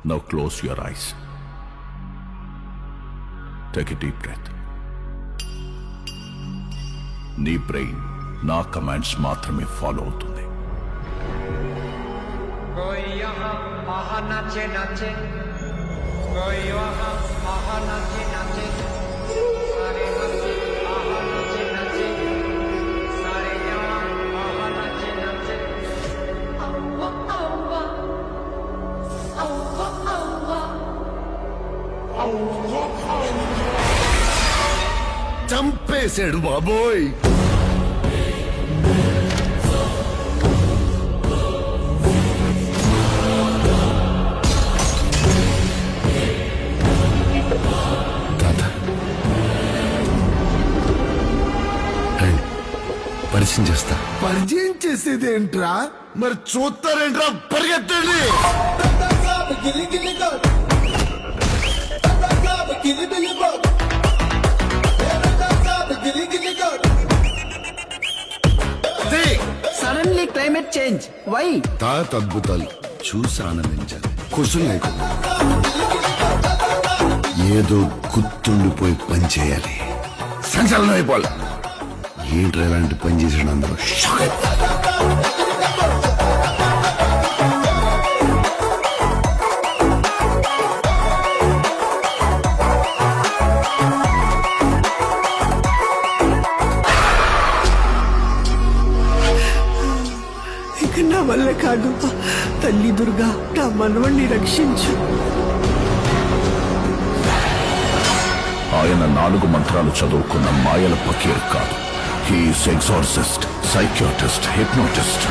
Now close your eyes. Take a deep breath. నీ brain నా commands మాత్రమే follow అవుతుంది. कोई यहाँ आहा नाचे नाचे, कोई वहाँ आहा नाचे नाचे, सारे नाचे आहा नाचे नाचे, सारे यहाँ आहा नाचे नाचे. Aua, aua. Aua, aua. చంపేశాడు బాబోయ్. పరిచయం చేస్తా. పరిచయం చేసేదేంట్రా? మరి చూస్తారేంట్రా? పరిగెత్తండి. Suddenly climate change why? తాత అద్భుతాలు చూసి ఆనందించాలి. క్వశ్చన్ లేకుండా ఏదో గుర్తుండిపోయి పని చేయాలి. సంచలనం అయిపోవాలి. ఏంట్రా ఇలాంటి పని చేసాడు అందరూ షాక్ అయిపోవాలి. ఇక నా వల్ల కాదు. తల్లి దుర్గా నా మనవణ్ణి రక్షించు. ఆయన 4 మంత్రాలు చదువుకున్న మాయల పకీర్ కాదు. He is exorcist, psychiatrist, hypnotist.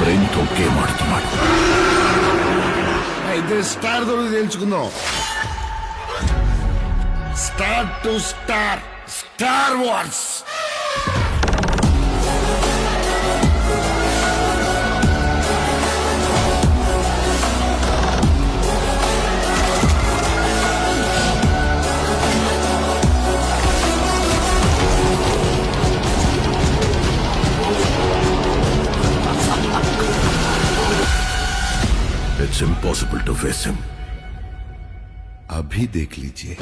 Brain తో గేమ్ ఆడుతున్నాడు. అయితే స్టార్ దొరికి తెలుసుకుందాం. Star to star, Star Wars. It's impossible to face him. अभी देख लीजिए.